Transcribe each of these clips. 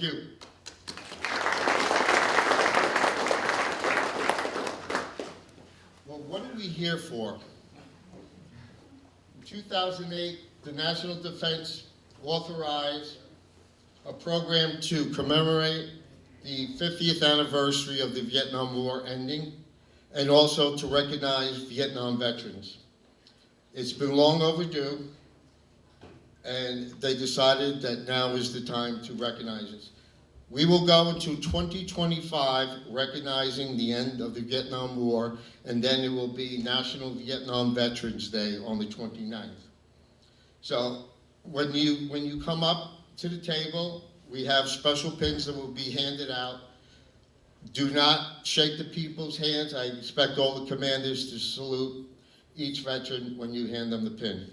Thank you. Well, what are we here for? In 2008, the National Defense authorized a program to commemorate the 50th anniversary of the Vietnam War ending, and also to recognize Vietnam veterans. It's been long overdue, and they decided that now is the time to recognize it. We will go into 2025 recognizing the end of the Vietnam War, and then it will be National Vietnam Veterans Day on the 29th. So when you come up to the table, we have special pins that will be handed out. Do not shake the people's hands. I expect all the commanders to salute each veteran when you hand them the pin.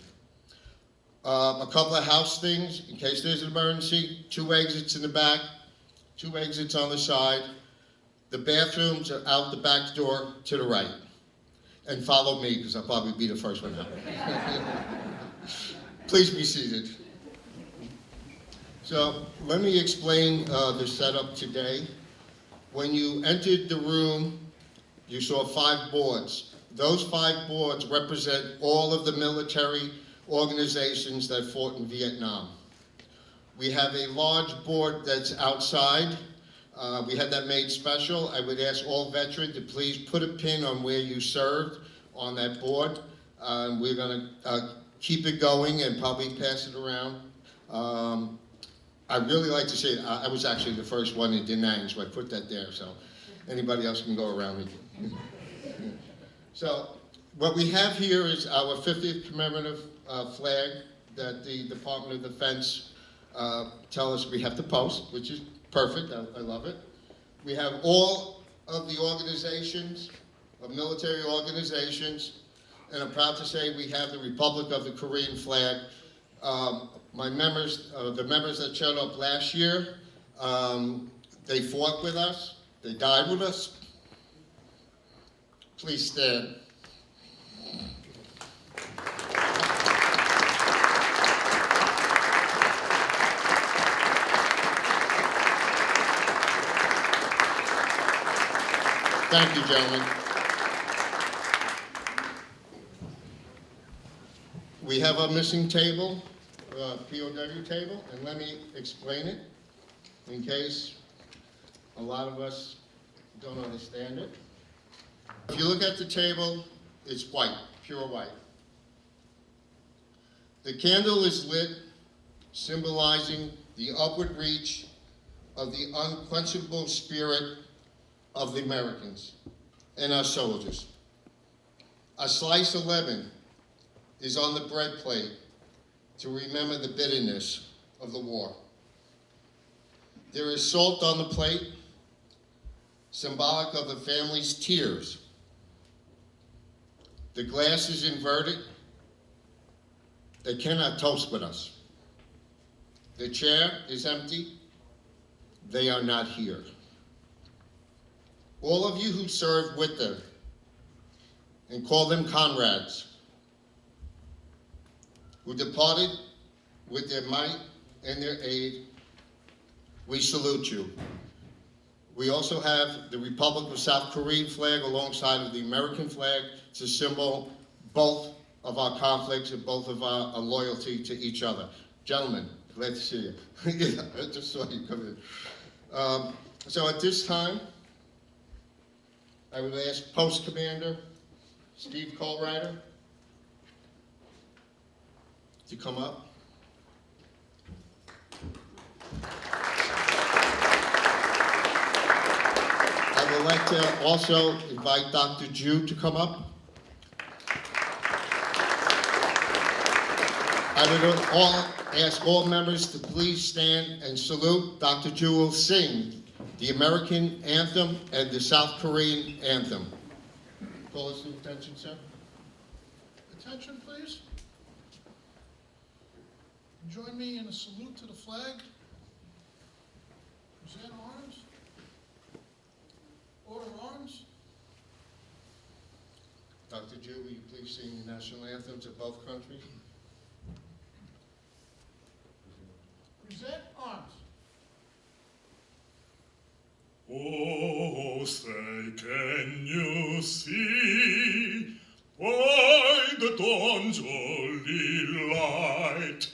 A couple of house things, in case there's an emergency: 2 exits in the back, 2 exits on the side. The bathrooms are out the back door to the right. And follow me, because I'll probably be the first one out. Please be seated. So let me explain the setup today. When you entered the room, you saw 5 boards. Those 5 boards represent all of the military organizations that fought in Vietnam. We have a large board that's outside. We had that made special. I would ask all veterans to please put a pin on where you served on that board. We're going to keep it going and probably pass it around. I'd really like to say I was actually the first one in Da Nang, so I put that there, so anybody else can go around me. So what we have here is our 50th commemorative flag that the Department of Defense tell us we have to post, which is perfect. I love it. We have all of the organizations, of military organizations, and I'm proud to say we have the Republic of the Korean flag. My members, the members that showed up last year, they fought with us, they died with us. Please stand. Thank you, gentlemen. We have a missing table, POW table, and let me explain it in case a lot of us don't understand it. If you look at the table, it's white, pure white. The candle is lit, symbolizing the upward reach of the unquenchable spirit of the Americans and our soldiers. A slice of lemon is on the bread plate to remember the bitterness of the war. There is salt on the plate, symbolic of the family's tears. The glass is inverted. They cannot toast with us. The chair is empty. They are not here. All of you who served with them and call them comrades, who departed with their might and their aid, we salute you. We also have the Republic of South Korean flag alongside of the American flag. It's a symbol both of our conflicts and both of our loyalty to each other. Gentlemen, glad to see you. Yeah, I just saw you come in. So at this time, I would ask Post Commander Steve Colrider to come up. I would like to also invite Dr. Ju to come up. I would ask all members to please stand and salute. Dr. Ju will sing the American anthem and the South Korean anthem. Call us to attention, sir. Attention, please. Join me in a salute to the flag. Present arms. Order arms. Dr. Ju, will you please sing the national anthems of both countries? Present arms. Oh, say, can you see by the dawn's early light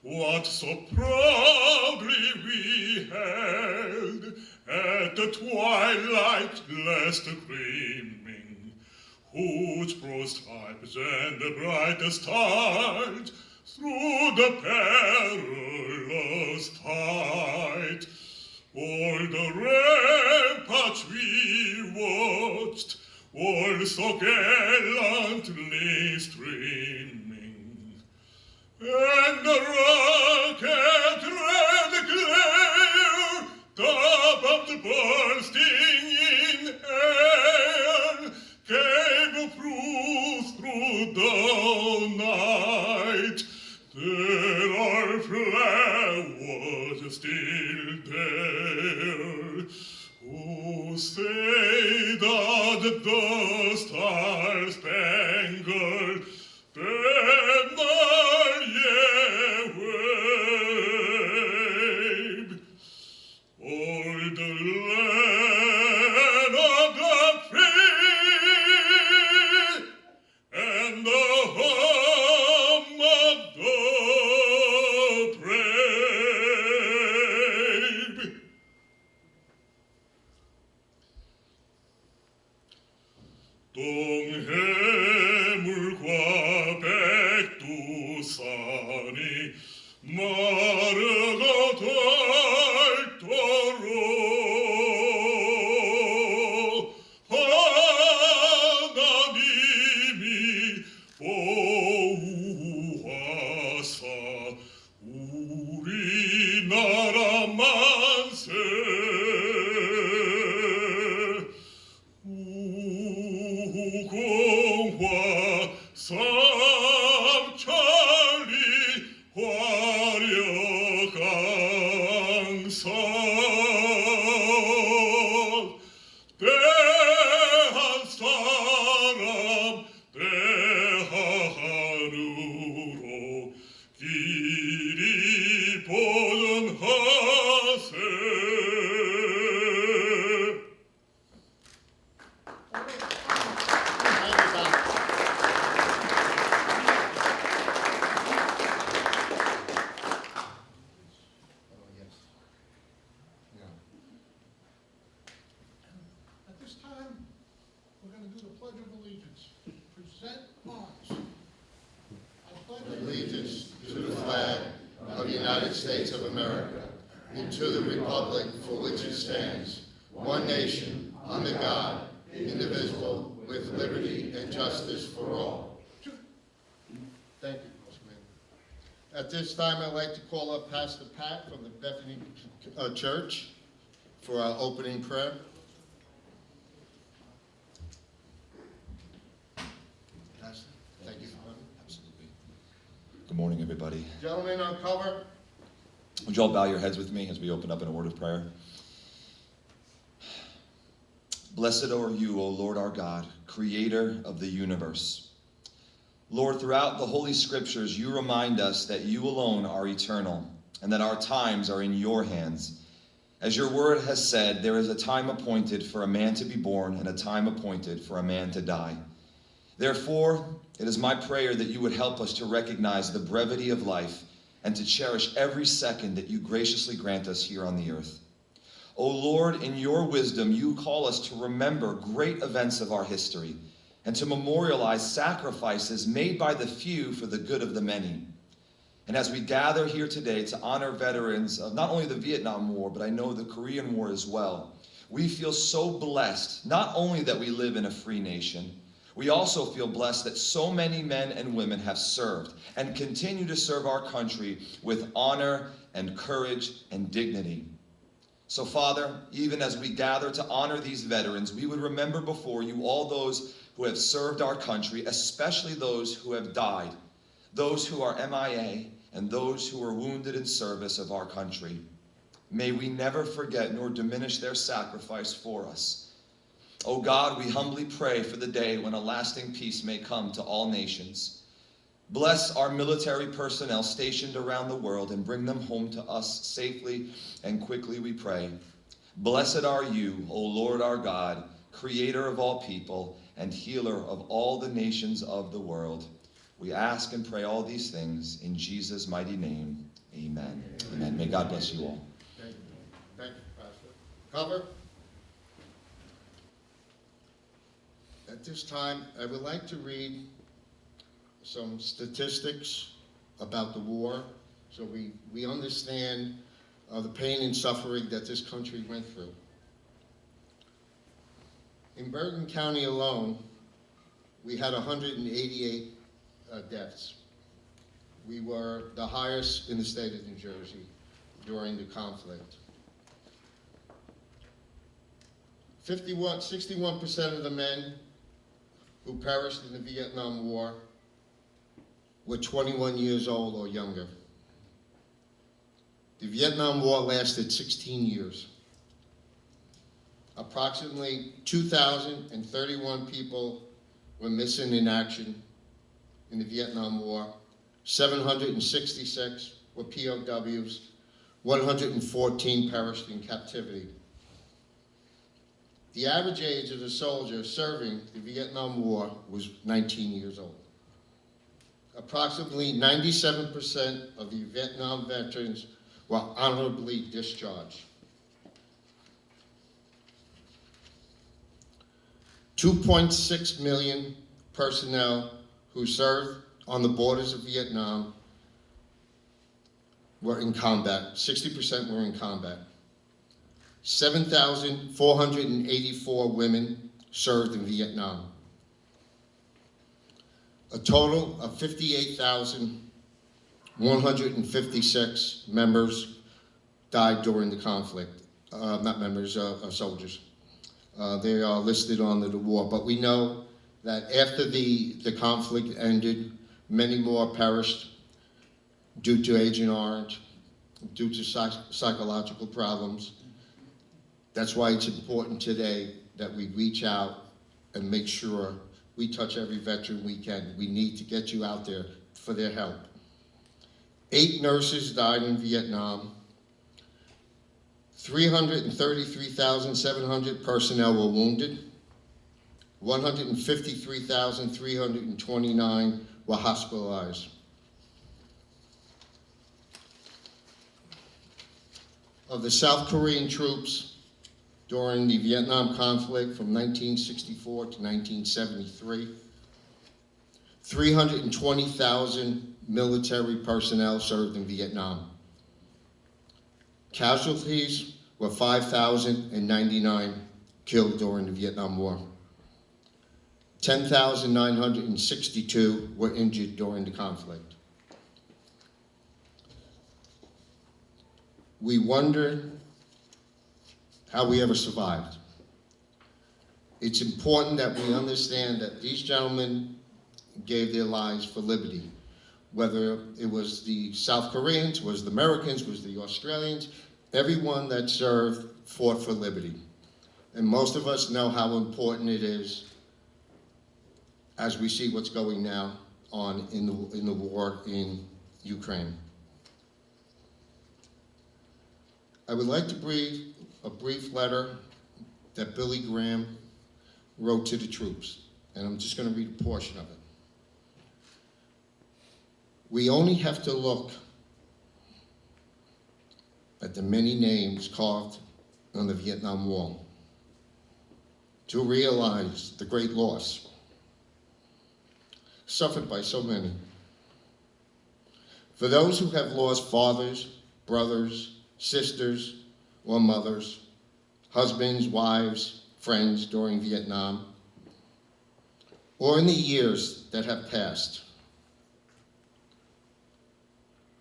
what so proudly we held at the twilight last gleaming, whose broad stripes and the brightest stars through the perilous fight. All the ramparts we watched, all so gallantly streaming, and the rocket red glare above the bursting in air gave proof through the night that our flag was still there. Oh, say that the star-spangled banner yet waved o'er the land of the free and the home of the brave. 동해물과 백두산이 마르고 닳도록 하나님이 보호하사 우리나라 만세 우공화 삼천리 화려강산 대한 사람 대한으로 길이 보존하세. At this time, we're going to do the Pledge of Allegiance. Present arms. I pledge Allegiance to the flag of the United States of America and to the republic for which it stands, one nation, under God, indivisible, with liberty and justice for all. Thank you, Councilman. At this time, I'd like to call up Pastor Pat from the Bethany Church for our opening prayer. Pastor, thank you for coming. Absolutely. Good morning, everybody. Gentlemen on cover. Would you all bow your heads with me as we open up in a word of prayer? Blessed are you, O Lord our God, creator of the universe. Lord, throughout the Holy Scriptures, you remind us that you alone are eternal and that our times are in your hands. As your word has said, there is a time appointed for a man to be born and a time appointed for a man to die. Therefore, it is my prayer that you would help us to recognize the brevity of life and to cherish every second that you graciously grant us here on the earth. O Lord, in your wisdom, you call us to remember great events of our history and to memorialize sacrifices made by the few for the good of the many. And as we gather here today to honor veterans of not only the Vietnam War, but I know the Korean War as well, we feel so blessed, not only that we live in a free nation, we also feel blessed that so many men and women have served and continue to serve our country with honor and courage and dignity. So, Father, even as we gather to honor these veterans, we would remember before you all those who have served our country, especially those who have died, those who are MIA, and those who are wounded in service of our country. May we never forget nor diminish their sacrifice for us. O God, we humbly pray for the day when a lasting peace may come to all nations. Bless our military personnel stationed around the world and bring them home to us safely and quickly, we pray. Blessed are you, O Lord our God, creator of all people and healer of all the nations of the world. We ask and pray all these things in Jesus' mighty name. Amen. Amen. May God bless you all. Thank you. Thank you, Pastor. Cover. At this time, I would like to read some statistics about the war so we understand the pain and suffering that this country went through. In Bergen County alone, we had 188 deaths. We were the highest in the state of New Jersey during the conflict. 61% of the men who perished in the Vietnam War were 21 years old or younger. The Vietnam War lasted 16 years. Approximately 2,031 people were missing in action in the Vietnam War. 766 were POWs. 114 perished in captivity. The average age of the soldier serving the Vietnam War was 19 years old. Approximately 97% of the Vietnam veterans were honorably discharged. 2.6 million personnel who served on the borders of Vietnam were in combat. 60% were in combat. 7,484 women served in Vietnam. A total of 58,156 members died during the conflict. Not members, soldiers. They are listed on the war, but we know that after the conflict ended, many more perished due to Agent Orange, due to psychological problems. That's why it's important today that we reach out and make sure we touch every veteran we can. We need to get you out there for their help. 8 nurses died in Vietnam. 333,700 personnel were wounded. 153,329 were hospitalized. Of the South Korean troops during the Vietnam conflict from 1964 to 1973, 320,000 military personnel served in Vietnam. Casualties were 5,099 killed during the Vietnam War. 10,962 were injured during the conflict. We wondered how we ever survived. It's important that we understand that these gentlemen gave their lives for liberty. Whether it was the South Koreans, was the Americans, was the Australians, everyone that served fought for liberty. And most of us know how important it is as we see what's going now on in the war in Ukraine. I would like to read a brief letter that Billy Graham wrote to the troops, and I'm just going to read a portion of it. We only have to look at the many names carved on the Vietnam Wall to realize the great loss suffered by so many. For those who have lost fathers, brothers, sisters, or mothers, husbands, wives, friends during Vietnam, or in the years that have passed.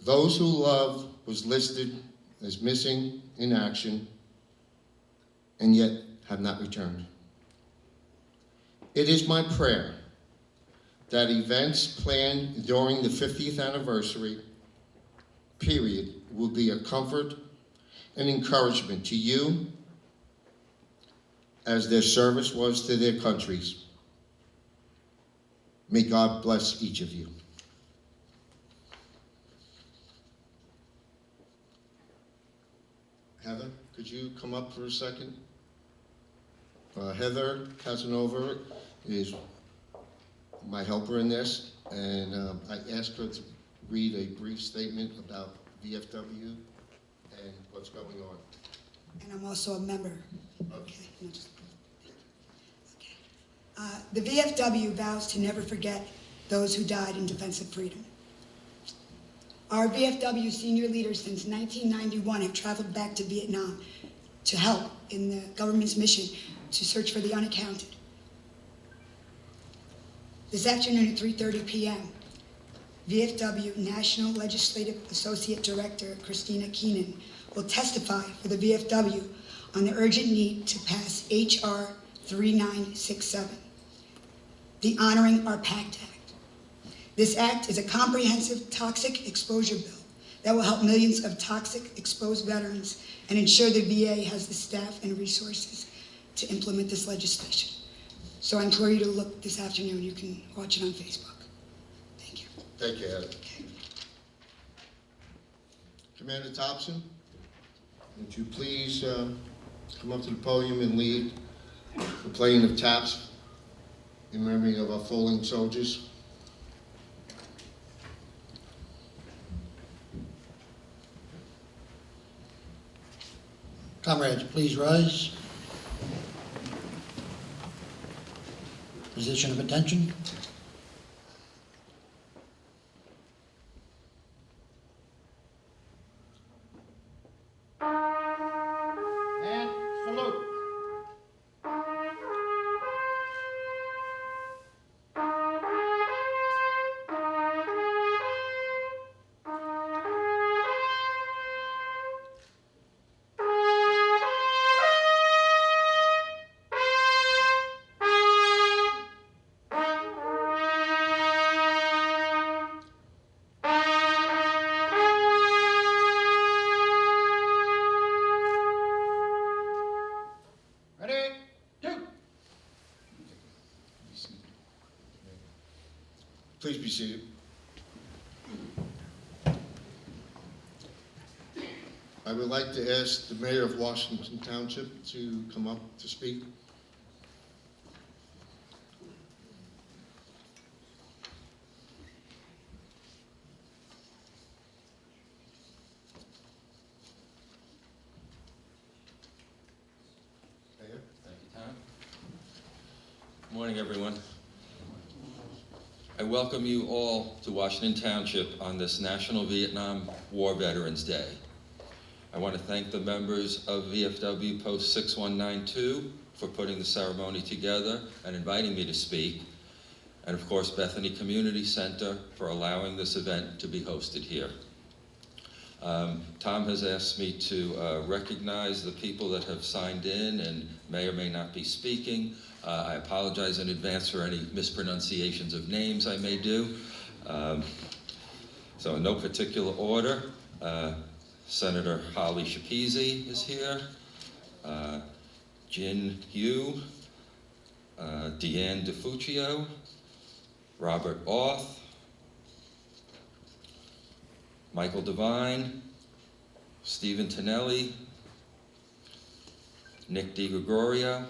Those who love was listed as missing in action and yet have not returned. It is my prayer that events planned during the 50th anniversary period will be a comfort and encouragement to you as their service was to their countries. May God bless each of you. Heather, could you come up for a second? Heather Casanova is my helper in this, and I asked her to read a brief statement about VFW and what's going on. And I'm also a member. Okay. The VFW vows to never forget those who died in defense of freedom. Our VFW senior leaders since 1991 have traveled back to Vietnam to help in the government's mission to search for the unaccounted. This afternoon at 3:30 p.m., VFW National Legislative Associate Director Christina Keenan will testify for the VFW on the urgent need to pass H.R. 3967, the Honoring Our Pact Act. This act is a comprehensive toxic exposure bill that will help millions of toxic exposed veterans and ensure the VA has the staff and resources to implement this legislation. So I implore you to look this afternoon. You can watch it on Facebook. Thank you. Thank you, Heather. Commander Thompson, would you please come up to the podium and lead the playing of taps in memory of our fallen soldiers? Comrades, please rise. Position of attention. And salute. Ready? Two. Please be seated. I would like to ask the Mayor of Washington Township to come up to speak. Mayor? Thank you, Tom. Good morning, everyone. I welcome you all to Washington Township on this National Vietnam War Veterans Day. I want to thank the members of VFW Post 6192 for putting the ceremony together and inviting me to speak, and of course Bethany Community Center for allowing this event to be hosted here. Tom has asked me to recognize the people that have signed in and may or may not be speaking. I apologize in advance for any mispronunciations of names I may do. So in no particular order, Senator Holly Schapese is here, Jin Hu, Deanne DeFuccio, Robert Auth, Michael Devine, Stephen Tonelli, Nick DiGregorio.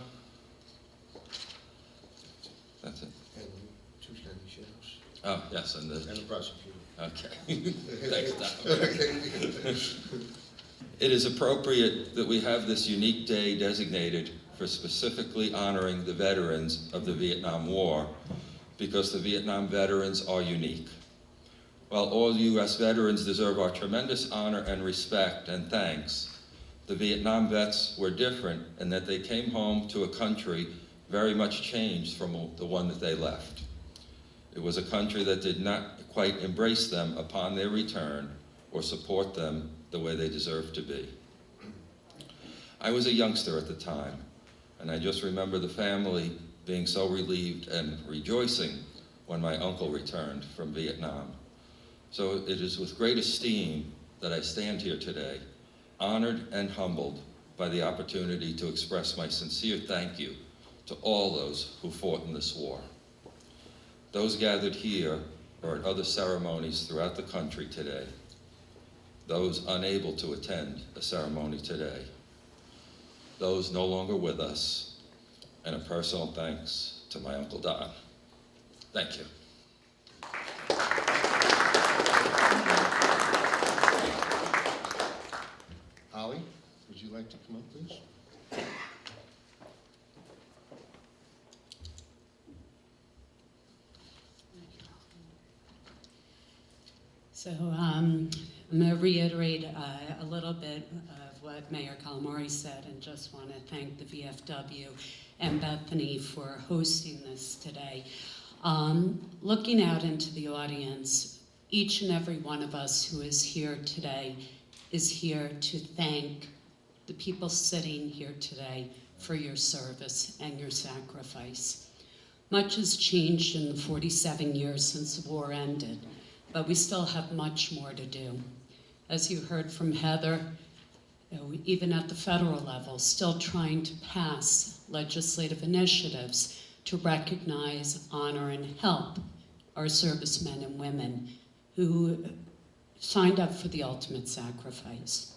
That's it. And two standing shadows. Oh, yes, and And the, the prosecutor. okay. Thanks, Tom. It is appropriate that we have this unique day designated for specifically honoring the veterans of the Vietnam War, because the Vietnam veterans are unique. While all U.S. veterans deserve our tremendous honor and respect and thanks, the Vietnam vets were different in that they came home to a country very much changed from the one that they left. It was a country that did not quite embrace them upon their return or support them the way they deserved to be. I was a youngster at the time, and I just remember the family being so relieved and rejoicing when my uncle returned from Vietnam. So it is with great esteem that I stand here today, honored and humbled by the opportunity to express my sincere thank you to all those who fought in this war. Those gathered here or at other ceremonies throughout the country today, those unable to attend the ceremony today, those no longer with us, and a personal thanks to my Uncle Don. Thank you. Holly, would you like to come up, please? So I'm going to reiterate a little bit of what Mayor Calamari said, and just want to thank the VFW and Bethany for hosting this today. Looking out into the audience, each and every one of us who is here today is here to thank the people sitting here today for your service and your sacrifice. Much has changed in the 47 years since the war ended, but we still have much more to do. As you heard from Heather, even at the federal level, still trying to pass legislative initiatives to recognize, honor, and help our servicemen and women who signed up for the ultimate sacrifice.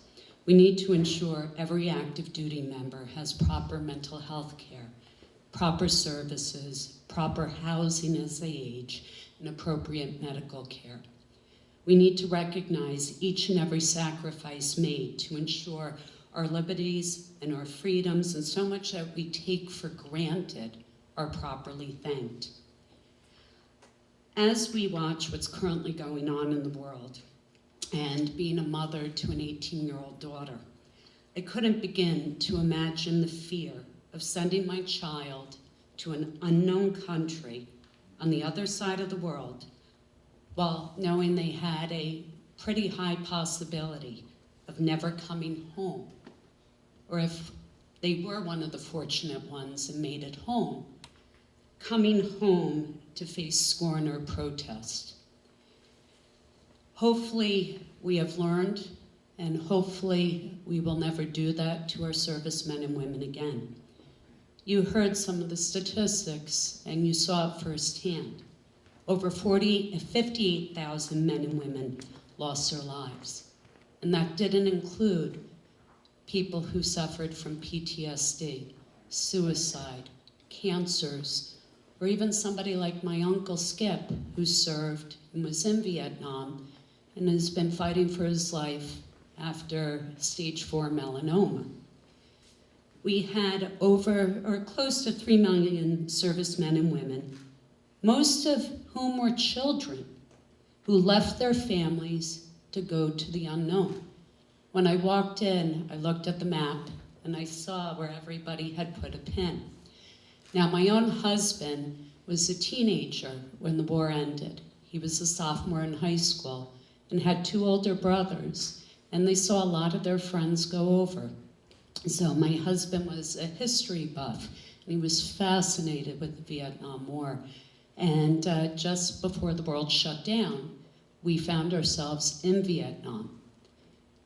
We need to ensure every active duty member has proper mental health care, proper services, proper housing as they age, and appropriate medical care. We need to recognize each and every sacrifice made to ensure our liberties and our freedoms and so much that we take for granted are properly thanked. As we watch what's currently going on in the world, and being a mother to an 18-year-old daughter, I couldn't begin to imagine the fear of sending my child to an unknown country on the other side of the world while knowing they had a pretty high possibility of never coming home. Or if they were one of the fortunate ones and made it home, coming home to face scorn or protest. Hopefully we have learned, and hopefully we will never do that to our servicemen and women again. You heard some of the statistics and you saw it firsthand. Over 58,000 men and women lost their lives. And that didn't include people who suffered from PTSD, suicide, cancers, or even somebody like my Uncle Skip, who served and was in Vietnam and has been fighting for his life after stage 4 melanoma. We had over or close to 3 million servicemen and women, most of whom were children, who left their families to go to the unknown. When I walked in, I looked at the map and I saw where everybody had put a pin. Now, my own husband was a teenager when the war ended. He was a sophomore in high school and had 2 older brothers, and they saw a lot of their friends go over. So my husband was a history buff, and he was fascinated with the Vietnam War. And just before the world shut down, we found ourselves in Vietnam.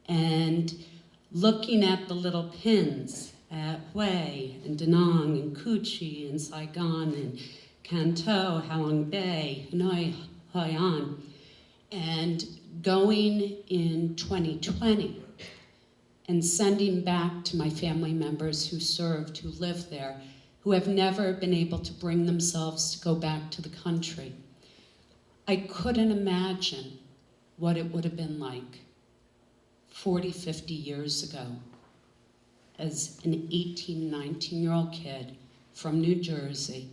And looking at the little pins at Hue and Da Nang and Cu Chi and Saigon and Can Tho, Halong Bay, Hanoi, Hoi An, and going in 2020 and sending back to my family members who served, who lived there, who have never been able to bring themselves to go back to the country. I couldn't imagine what it would have been like 40, 50 years ago as an 18, 19-year-old kid from New Jersey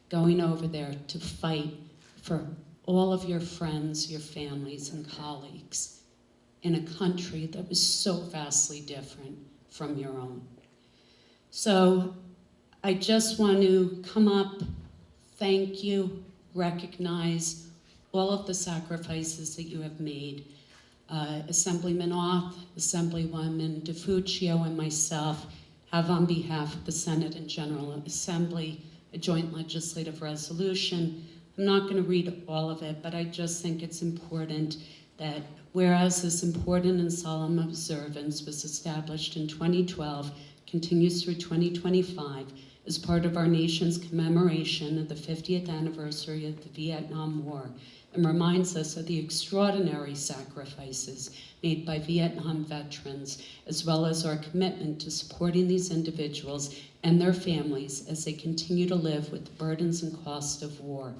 going over there to fight for all of your friends, your families, and colleagues in a country that was so vastly different from your own. So I just want to come up, thank you, recognize all of the sacrifices that you have made. Assemblyman Oth, Assemblywoman DeFuccio, and myself have, on behalf of the Senate and General Assembly, a joint legislative resolution. I'm not going to read all of it, but I just think it's important that whereas this important and solemn observance was established in 2012, continues through 2025, as part of our nation's commemoration of the 50th anniversary of the Vietnam War, and reminds us of the extraordinary sacrifices made by Vietnam veterans, as well as our commitment to supporting these individuals and their families as they continue to live with the burdens and cost of war.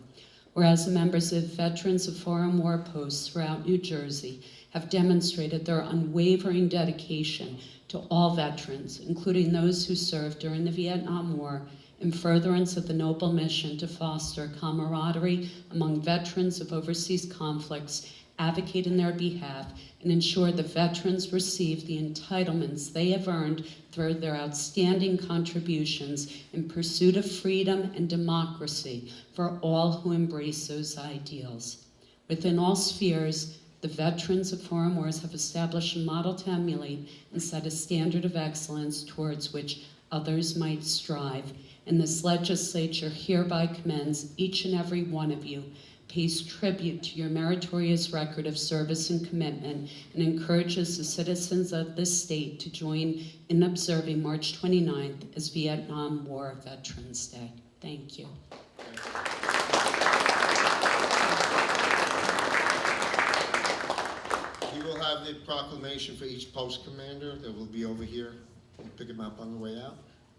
Whereas the members of Veterans of Foreign War Posts throughout New Jersey have demonstrated their unwavering dedication to all veterans, including those who served during the Vietnam War, in furtherance of the noble mission to foster camaraderie among veterans of overseas conflicts, advocate in their behalf, and ensure the veterans receive the entitlements they have earned through their outstanding contributions in pursuit of freedom and democracy for all who embrace those ideals. Within all spheres, the veterans of foreign wars have established a model to emulate and set a standard of excellence towards which others might strive. And this legislature hereby commends each and every one of you, pays tribute to your meritorious record of service and commitment, and encourages the citizens of this state to join in observing March 29th as Vietnam War Veterans Day. Thank you. We will have the proclamation for each post commander that will be over here. We'll pick them up on the way out.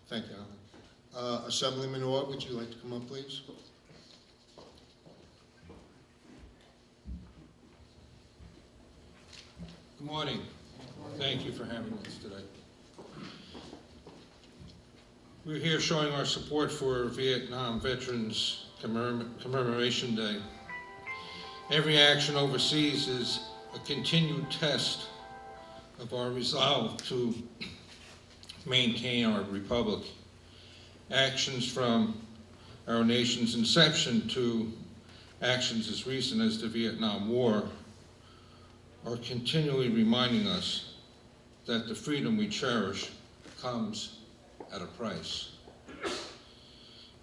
Thank you, Alan. Assemblyman Orr, would you like to come up, please? Good morning. Thank you for having us today. We're here showing our support for Vietnam Veterans Commemoration Day. Every action overseas is a continued test of our resolve to maintain our republic. Actions from our nation's inception to actions as recent as the Vietnam War are continually reminding us that the freedom we cherish comes at a price.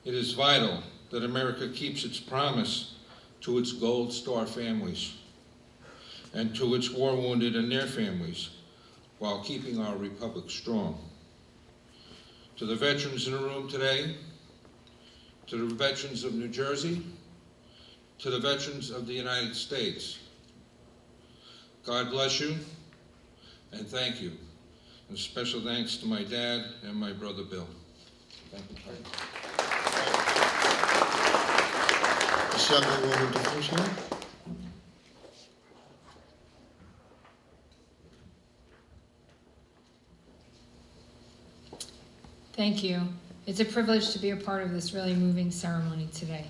It is vital that America keeps its promise to its Gold Star families and to its war wounded and their families while keeping our republic strong. To the veterans in the room today, to the veterans of New Jersey, to the veterans of the United States, God bless you, and thank you. And special thanks to my dad and my brother Bill. Thank you. Assemblywoman DeFusco. Thank you. It's a privilege to be a part of this really moving ceremony today.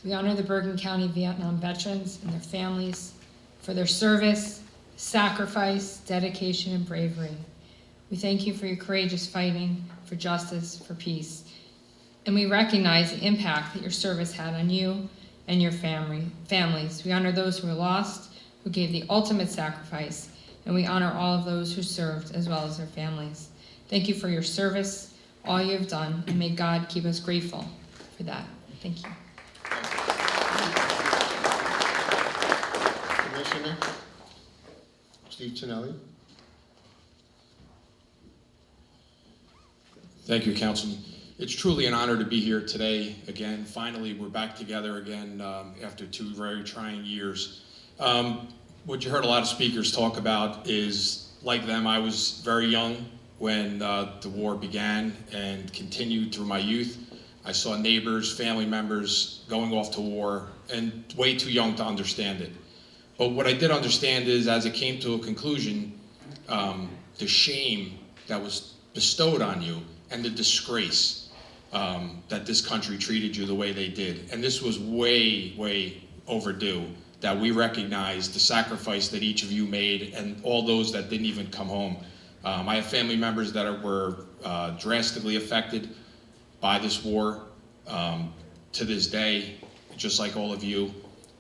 We honor the Bergen County Vietnam veterans and their families for their service, sacrifice, dedication, and bravery. We thank you for your courageous fighting for justice, for peace. And we recognize the impact that your service had on you and your families. We honor those who were lost, who gave the ultimate sacrifice, and we honor all of those who served as well as their families. Thank you for your service, all you have done, and may God keep us grateful for that. Thank you. Commissioner Steve Tonelli. Thank you, Councilman. It's truly an honor to be here today again. Finally, we're back together again after 2 very trying years. What you heard a lot of speakers talk about is, like them, I was very young when the war began and continued through my youth. I saw neighbors, family members going off to war, and way too young to understand it. But what I did understand is, as it came to a conclusion, the shame that was bestowed on you and the disgrace that this country treated you the way they did. And this was way, way overdue, that we recognized the sacrifice that each of you made and all those that didn't even come home. I have family members that were drastically affected by this war to this day, just like all of you.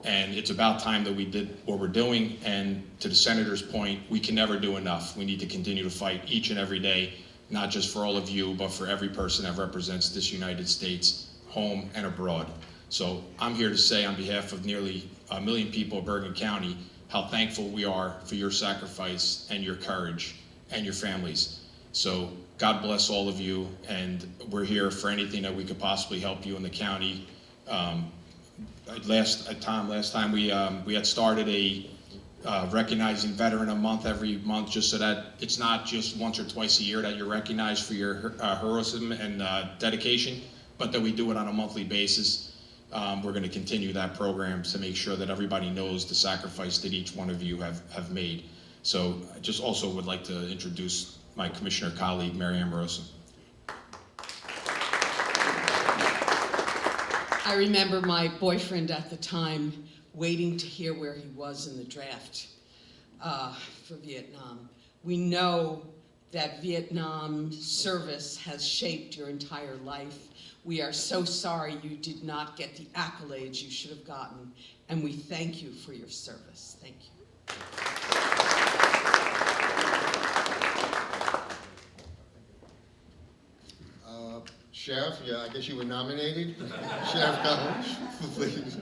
And it's about time that we did what we're doing. And to the Senator's point, we can never do enough. We need to continue to fight each and every day, not just for all of you, but for every person that represents this United States, home and abroad. So I'm here to say on behalf of nearly 1 million people of Bergen County, how thankful we are for your sacrifice and your courage and your families. So God bless all of you, and we're here for anything that we could possibly help you in the county last time we had started a recognizing Veteran a month every month, just so that it's not just once or twice a year that you're recognized for your heroism and dedication, but that we do it on a monthly basis. We're going to continue that program to make sure that everybody knows the sacrifice that each one of you have made. So I just also would like to introduce my commissioner colleague, Mary Amoroso. I remember my boyfriend at the time waiting to hear where he was in the draft for Vietnam. We know that Vietnam service has shaped your entire life. We are so sorry you did not get the accolades you should have gotten, and we thank you for your service. Thank you. Sheriff, yeah, I guess you were nominated. Sheriff Collins, please.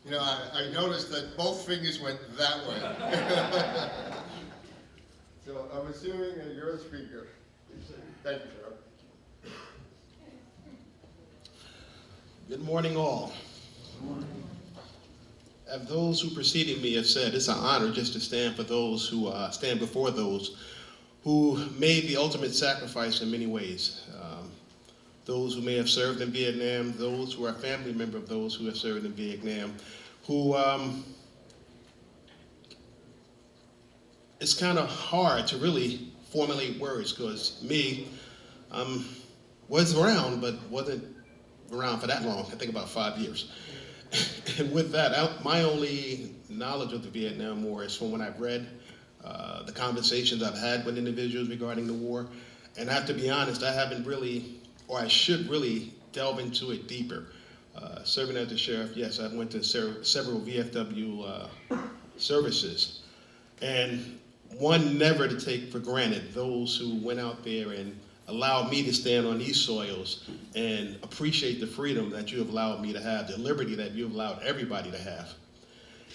You know, I noticed that both fingers went that way. So I'm assuming that you're a speaker. Thank you, Sheriff. Good morning, all. As those who preceded me have said, it's an honor just to stand for those who stand before those who made the ultimate sacrifice in many ways. Those who may have served in Vietnam, those who are family member of those who have served in Vietnam, who it's kind of hard to really formulate words, because me, was around, but wasn't around for that long. I think about 5 years. And with that, my only knowledge of the Vietnam War is from when I've read the conversations I've had with individuals regarding the war. And I have to be honest, I haven't really, or I should really delve into it deeper. Serving as a sheriff, yes, I went to several VFW services. And one never to take for granted those who went out there and allowed me to stand on these soils and appreciate the freedom that you have allowed me to have, the liberty that you have allowed everybody to have.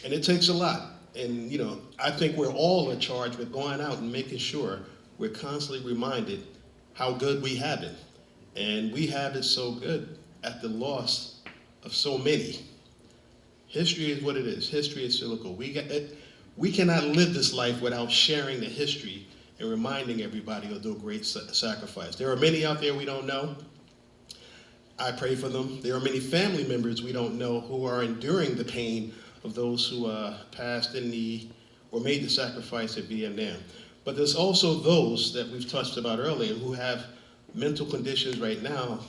And it takes a lot. And, you know, I think we're all in charge with going out and making sure we're constantly reminded how good we have it. And we have it so good at the loss of so many. History is what it is. History is cyclical. We cannot live this life without sharing the history and reminding everybody of the great sacrifice. There are many out there we don't know. I pray for them. There are many family members we don't know who are enduring the pain of those who passed in or made the sacrifice at Vietnam. But there's also those that we've touched about earlier who have mental conditions right now,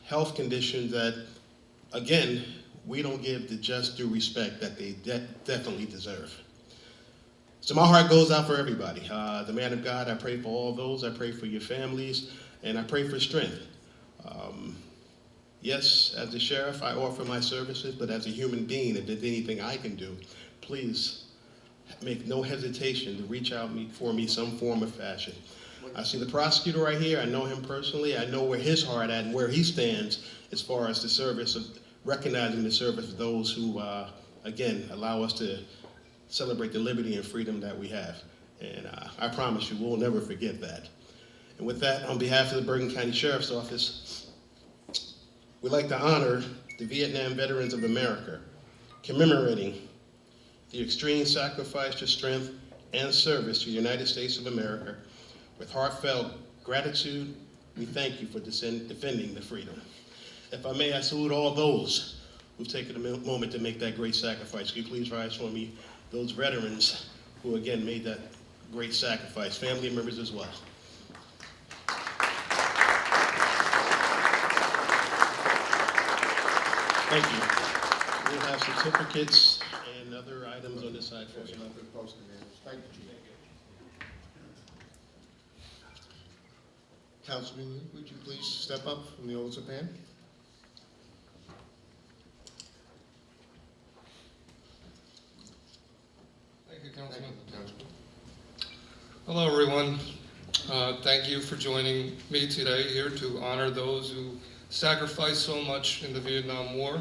health conditions that, again, we don't give the just due respect that they definitely deserve. So my heart goes out for everybody. The man of God, I pray for all those. I pray for your families, and I pray for strength. Yes, as the sheriff, I offer my services, but as a human being, if there's anything I can do, please make no hesitation to reach out for me some form or fashion. I see the prosecutor right here. I know him personally. I know where his heart at and where he stands as far as the service of recognizing the service of those who, again, allow us to celebrate the liberty and freedom that we have. And I promise you, we'll never forget that. And with that, on behalf of the Bergen County Sheriff's Office, we'd like to honor the Vietnam Veterans of America, commemorating the extreme sacrifice to strength and service to the United States of America. With heartfelt gratitude, we thank you for defending the freedom. If I may, I salute all those who've taken a moment to make that great sacrifice. Can you please rise for me? Those veterans who, again, made that great sacrifice, family members as well. Thank you. We'll have certificates and other items on this side for you. Thank you. Councilman Lee, would you please step up from the old Japan? Thank you, Councilman. Hello, everyone. Thank you for joining me today here to honor those who sacrificed so much in the Vietnam War.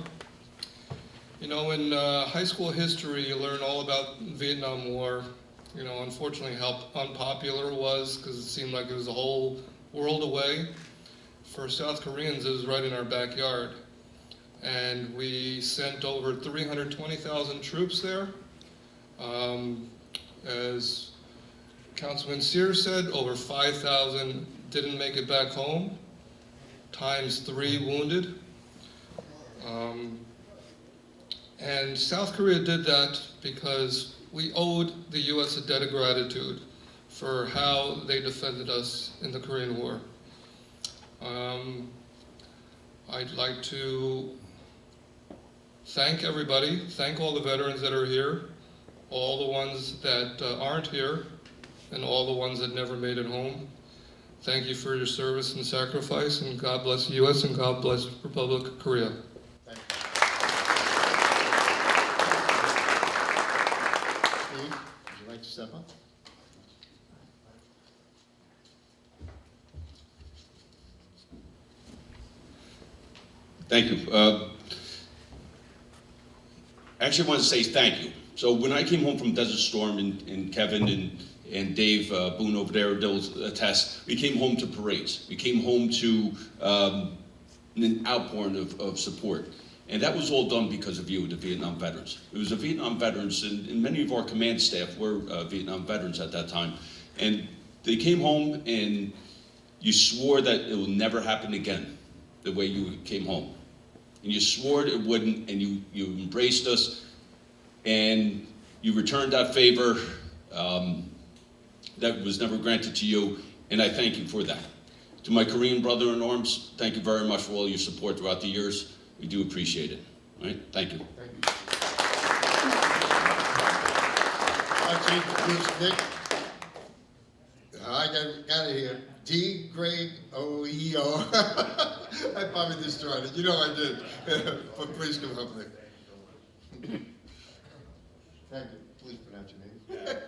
You know, in high school history, you learn all about the Vietnam War. You know, unfortunately, how unpopular it was because it seemed like it was a whole world away. For South Koreans, it was right in our backyard. and we sent over 320,000 troops there. As Councilman Sears said, over 5,000 didn't make it back home, times 3 wounded. And South Korea did that because we owed the U.S. a debt of gratitude for how they defended us in the Korean War. I'd like to thank everybody, thank all the veterans that are here, all the ones that aren't here, and all the ones that never made it home. Thank you for your service and sacrifice, and God bless the U.S. and God bless the Republic of Korea. Thank you. Steve, would you like to step up? Thank you. Actually, I want to say thank you. So when I came home from Desert Storm, and Kevin and Dave Boone over there, those attest, we came home to parades. We came home to an outpouring of support. And that was all done because of you, the Vietnam veterans. It was the Vietnam veterans, and many of our command staff were Vietnam veterans at that time. And they came home and you swore that it will never happen again, the way you came home. And you swore it wouldn't, and you embraced us, and you returned that favor that was never granted to you, and I thank you for that. To my Korean brother in arms, thank you very much for all your support throughout the years. We do appreciate it. All right? Thank you. Thank you. Chief Bruce Nick. I got it here. D. Greg O-E-O. I probably destroyed it. You know I did. But please come up there. Thank you. Please pronounce your name.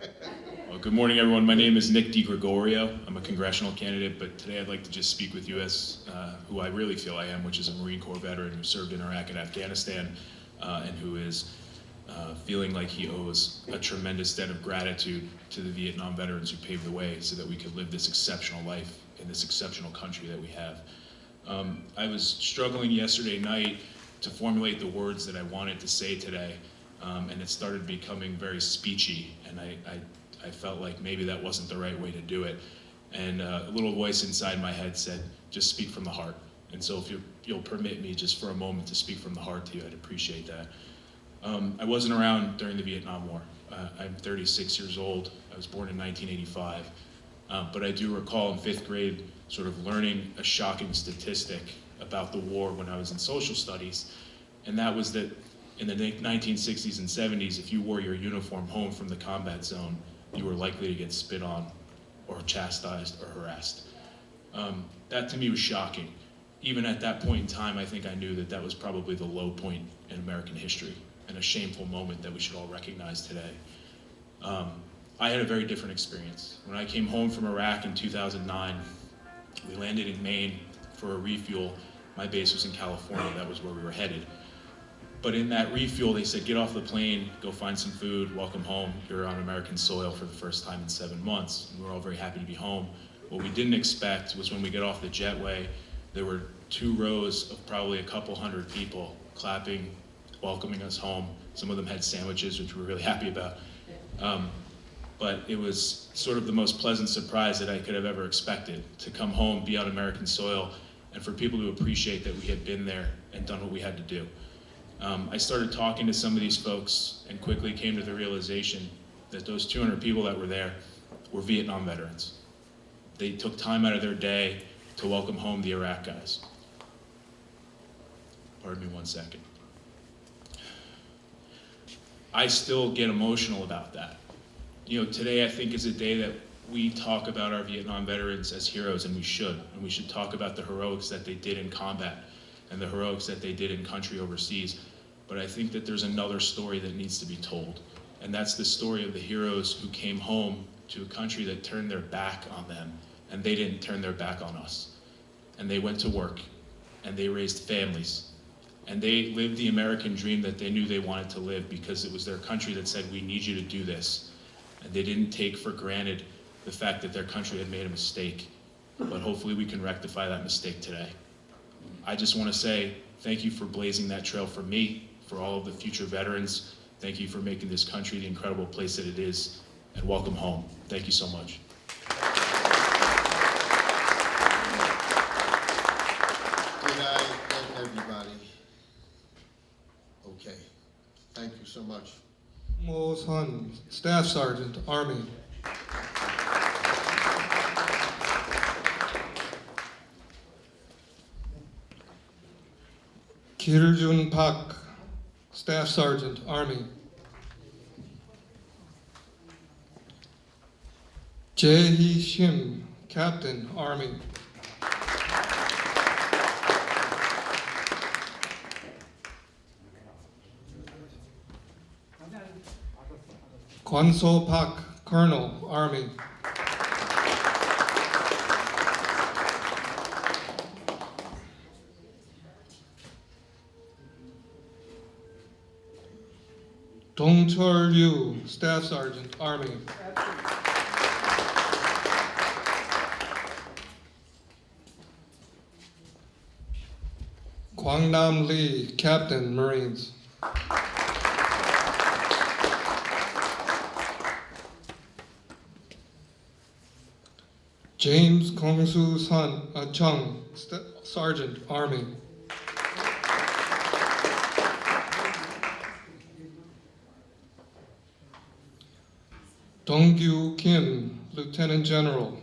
Well, good morning, everyone. My name is Nick DiGregorio. I'm a congressional candidate, but today I'd like to just speak with you as who I really feel I am, which is a Marine Corps veteran who served in Iraq and Afghanistan, and who is feeling like he owes a tremendous debt of gratitude to the Vietnam veterans who paved the way so that we could live this exceptional life in this exceptional country that we have. I was struggling yesterday night to formulate the words that I wanted to say today, and it started becoming very speechy, and I felt like maybe that wasn't the right way to do it. And a little voice inside my head said, just speak from the heart. And so if you'll permit me just for a moment to speak from the heart to you, I'd appreciate that. I wasn't around during the Vietnam War. I'm 36 years old. I was born in 1985. But I do recall in 5th grade sort of learning a shocking statistic about the war when I was in social studies. And that was that in the 1960s and 70s, if you wore your uniform home from the combat zone, you were likely to get spit on or chastised or harassed. That to me was shocking. Even at that point in time, I think I knew that that was probably the low point in American history and a shameful moment that we should all recognize today. I had a very different experience. When I came home from Iraq in 2009, we landed in Maine for a refuel. My base was in California, that was where we were headed. But in that refuel, they said, get off the plane, go find some food, welcome home. You're on American soil for the first time in 7 months. And we were all very happy to be home. What we didn't expect was when we got off the jetway, there were 2 rows of probably a couple hundred people clapping, welcoming us home. Some of them had sandwiches, which we were really happy about. But it was sort of the most pleasant surprise that I could have ever expected, to come home, be on American soil, and for people to appreciate that we had been there and done what we had to do. I started talking to some of these folks and quickly came to the realization that those 200 people that were there were Vietnam veterans. They took time out of their day to welcome home the Iraq guys. Pardon me 1 second. I still get emotional about that. You know, today I think is a day that we talk about our Vietnam veterans as heroes, and we should. And we should talk about the heroics that they did in combat and the heroics that they did in country overseas. But I think that there's another story that needs to be told. And that's the story of the heroes who came home to a country that turned their back on them, and they didn't turn their back on us. And they went to work, and they raised families, and they lived the American dream that they knew they wanted to live because it was their country that said, we need you to do this. And they didn't take for granted the fact that their country had made a mistake. But hopefully we can rectify that mistake today. I just want to say Thank you for blazing that trail for me, for all of the future veterans. Thank you for making this country the incredible place that it is, and welcome home. Thank you so much. Did I thank everybody? Okay, thank you so much. Mo Sun, Staff Sergeant, Army. Kirjun Pak, Staff Sergeant, Army. Jae-hee Shim, Captain, Army. Kwon-so Pak, Colonel, Army. Dong-chul Ryu, Staff Sergeant, Army. Kwang-nam Lee, Captain, Marines. James Kong-soo Chung, Sergeant, Army. Dong-gyu Kim, Lieutenant General.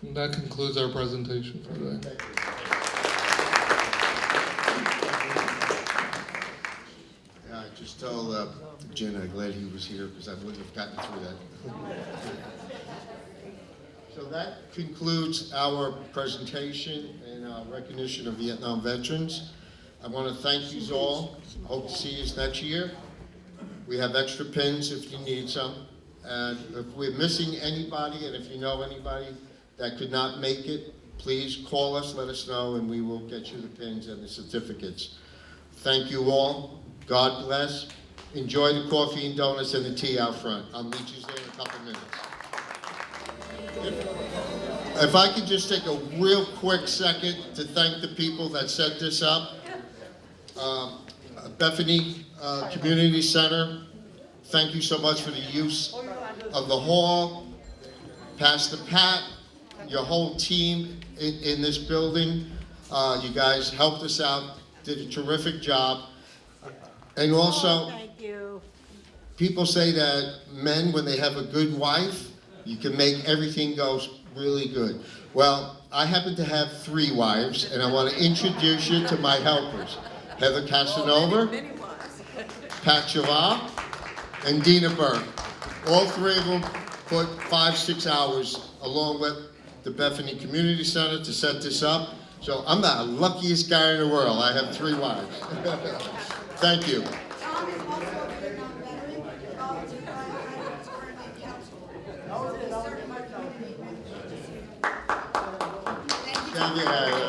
And that concludes our presentation for today. I just told Jen I'm glad he was here because I wouldn't have gotten through that. So that concludes our presentation and our recognition of Vietnam veterans. I want to thank you all. Hope to see you next year. We have extra pins if you need some. And if we're missing anybody, and if you know anybody that could not make it, please call us, let us know, and we will get you the pins and the certificates. Thank you all. God bless. Enjoy the coffee and donuts and the tea out front. I'll meet you there in a couple minutes. If I could just take a real quick second to thank the people that set this up. Bethany Community Center, thank you so much for the use of the hall. Pastor Pat, your whole team in this building, you guys helped us out, did a terrific job. And also, thank you. People say that men, when they have a good wife, you can make everything go really good. Well, I happen to have 3 wives, and I want to introduce you to my helpers. Heather Casanova, Pat Chavat, and Dina Burke. All 3 of them put 5-6 hours along with the Bethany Community Center to set this up. So I'm the luckiest guy in the world. I have 3 wives. Thank you. Tom is also a Vietnam veteran, volunteer firefighter, currently council. So he's certified community member. Thank you.